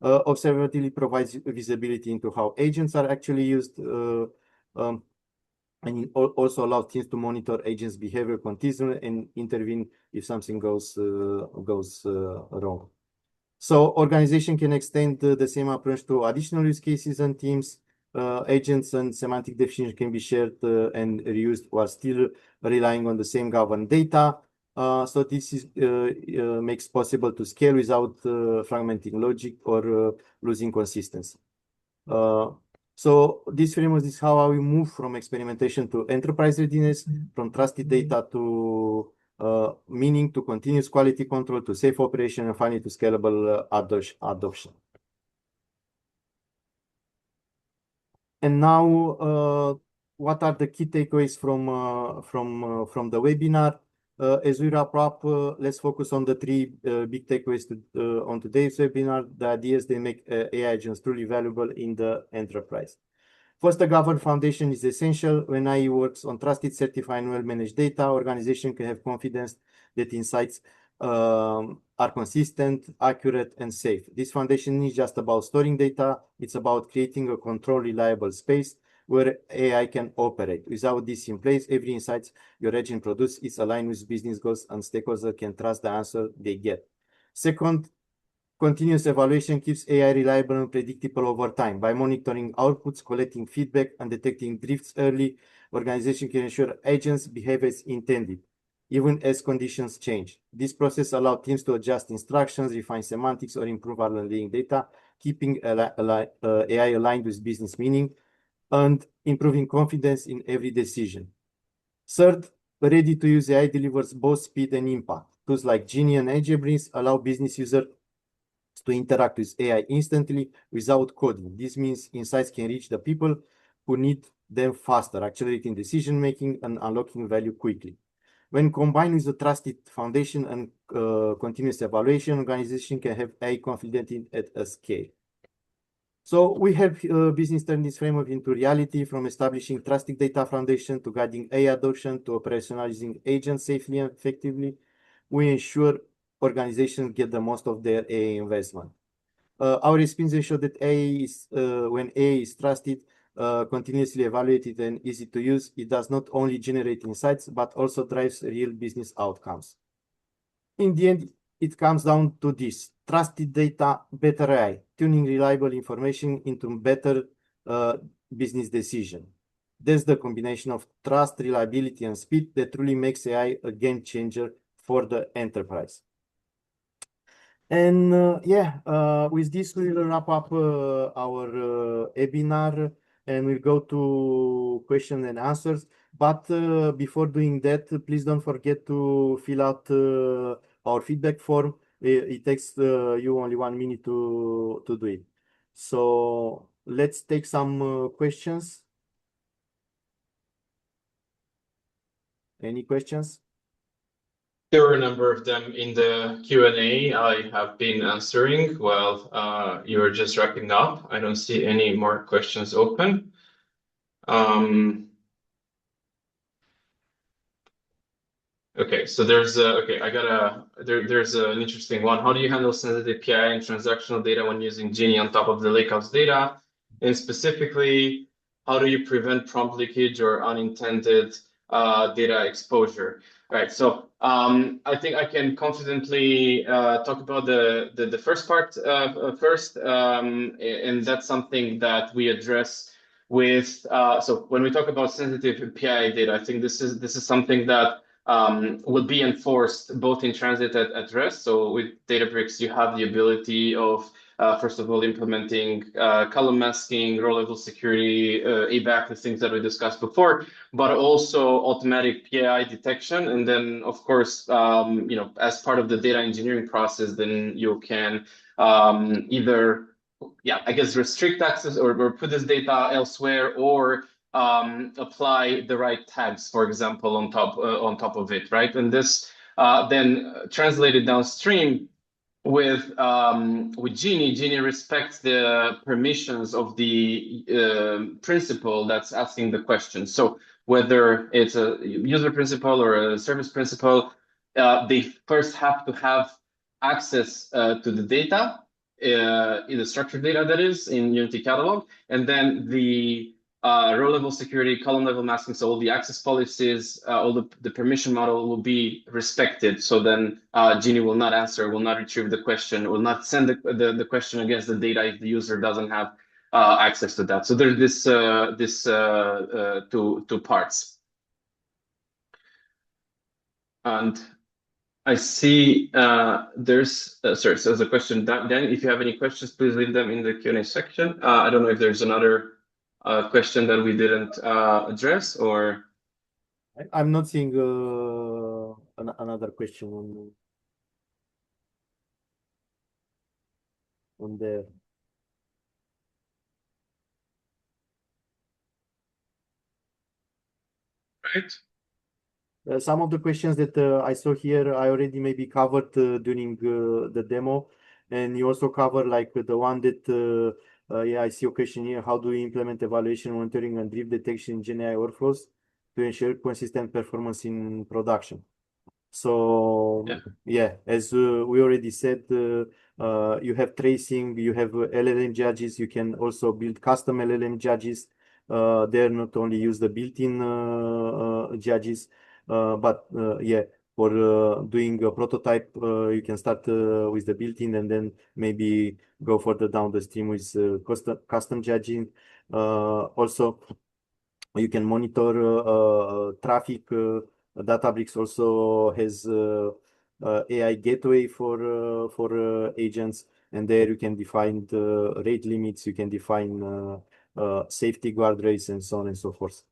Observability provides visibility into how agents are actually used, and it also allows teams to monitor agents' behavior continuously and intervene if something goes wrong. So organization can extend the same approach to additional use cases and teams. Agents and semantic definition can be shared and reused while still relying on the same governed data. So this makes possible to scale without fragmenting logic or losing consistency. So this framework is how we move from experimentation to enterprise readiness, from trusted data to meaning to continuous quality control to safe operation, and finally to scalable adoption. And now, what are the key takeaways from the webinar? As we wrap up, let's focus on the three big takeaways on today's webinar. The ideas they make AI agents truly valuable in the enterprise. First, a governed foundation is essential. When AI works on trusted, certified, and well-managed data, organization can have confidence that insights are consistent, accurate, and safe. This foundation is just about storing data. It's about creating a controlled, reliable space where AI can operate. Without this in place, every insight your agent produces is aligned with business goals, and stakeholders can trust the answer they get. Second, continuous evaluation keeps AI reliable and predictable over time. By monitoring outputs, collecting feedback, and detecting drifts early, organizations can ensure agents behave as intended, even as conditions change. This process allows teams to adjust instructions, refine semantics, or improve underlying data, keeping AI aligned with business meaning and improving confidence in every decision. Third, ready-to-use AI delivers both speed and impact. Tools like Genie and Databricks allow business users to interact with AI instantly without coding. This means insights can reach the people who need them faster, accelerating decision-making and unlocking value quickly. When combined with a trusted foundation and continuous evaluation, organization can have AI confident at a scale. So we help business turn this framework into reality, from establishing trusted data foundation to guiding AI adoption to operationalizing agents safely and effectively. We ensure organizations get the most of their AI investment. Our experience shows that when AI is trusted, continuously evaluated, and easy to use, it does not only generate insights, but also drives real business outcomes. In the end, it comes down to this: trusted data, better AI. tuning reliable information into better business decision. That's the combination of trust, reliability, and speed that truly makes AI a game changer for the enterprise. And with this, we'll wrap up our webinar and we'll go to questions and answers. But before doing that, please don't forget to fill out our feedback form. It takes you only 1 minute to do it. So let's take some questions. Any questions? There were a number of them in the Q&A I have been answering while you're just wrapping up. I don't see any more questions open. Okay, so there's there's an interesting one. How do you handle sensitive PI and transactional data when using Genie on top of the Lakehouse data? And specifically, how do you prevent prompt leakage or unintended data exposure? Right. So I think I can confidently talk about the first part first, and that's something that we address with. So when we talk about sensitive PI data, I think this is something that will be enforced both in transit at rest. So with Databricks, you have the ability of first of all, implementing column masking, row-level security, ABAC, the things that we discussed before, but also automatic PII detection. And then, of course, as part of the data engineering process, then you can either, I guess, restrict access or put this data elsewhere, or apply the right tags, for example, on top of it, right? And this then translated downstream with Genie. Genie respects the permissions of the principal that's asking the question. So whether it's a user principal or a service principal, they first have to have access to the data, in the structured data that is in Unity Catalog, and then the row level security, column level masking, so all the access policies, all the permission model will be respected. So then Genie will not answer, will not retrieve the question, will not send the question against the data if the user doesn't have access to that. So there's this two parts. And I see there's a question. Dan, if you have any questions, please leave them in the Q&A section. I don't know if there's another question that we didn't address, or I'm not seeing another question on there. right. Some of the questions that I saw here, I already maybe covered during the demo, and you also cover like the one that I see a question here. How do we implement evaluation, monitoring, and drift detection in GenAI workflows to ensure consistent performance in production? So as we already said, you have tracing, you have LLM judges. You can also build custom LLM judges. They're not only use the built-in judges, but for doing a prototype, you can start with the built-in and then maybe go further down the stream with custom judging. Also, you can monitor traffic. Databricks also has AI gateway for agents, and there you can define the rate limits. You can define safety guardrails and so on and so forth.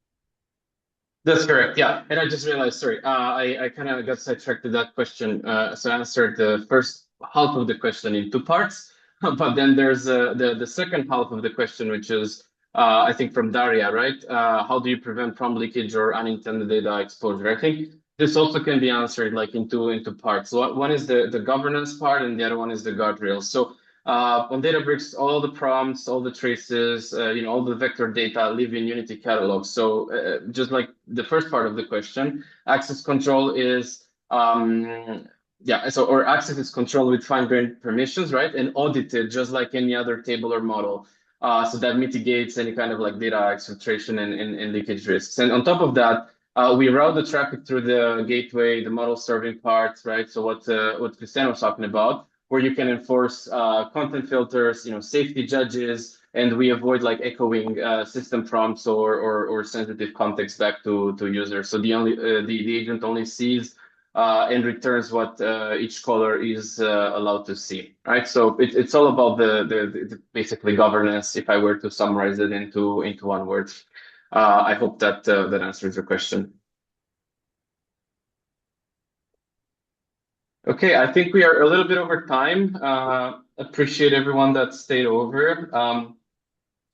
That's correct. Yeah, and I just realized, sorry, I kind of got sidetracked to that question. So I answered the first half of the question in two parts, but then there's the second half of the question, which is I think from Daria, right? How do you prevent prompt leakage or unintended data exposure? I think this also can be answered like into parts. So one is the governance part, and the other one is the guardrails. So on Databricks, all the prompts, all the traces, all the vector data live in Unity Catalog. So just like the first part of the question, access control is or access is controlled with fine-grained permissions, right? And audited just like any other table or model. So that mitigates any kind of like data exfiltration and leakage risks. And on top of that, we route the traffic through the gateway, the model serving part, right? So what Cristian was talking about. where you can enforce content filters, safety judges, and we avoid like echoing system prompts or sensitive context back to users. So the agent only sees and returns what each caller is allowed to see, right? So it's all about the basically governance. If I were to summarize it into one word, I hope that that answers your question. Okay, I think we are a little bit over time. Appreciate everyone that stayed over.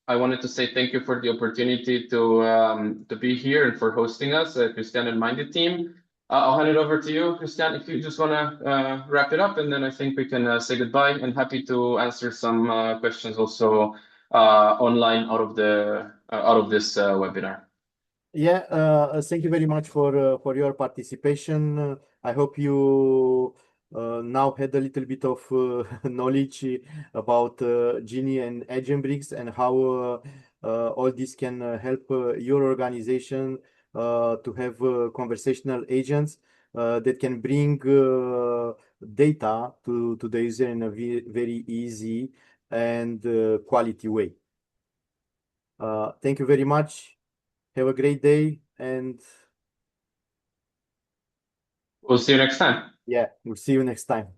I wanted to say thank you for the opportunity to be here and for hosting us, Cristian and Minded team. I'll hand it over to you, Cristian, if you just want to wrap it up, and then I think we can say goodbye. And happy to answer some questions also online out of this webinar. Yeah, thank you very much for your participation. I hope you now had a little bit of knowledge about Genie and Agentbricks and how all this can help your organization to have conversational agents that can bring data to the user in a very easy and quality way. Thank you very much. Have a great day, and We'll see you next time. yeah, we'll see you next time.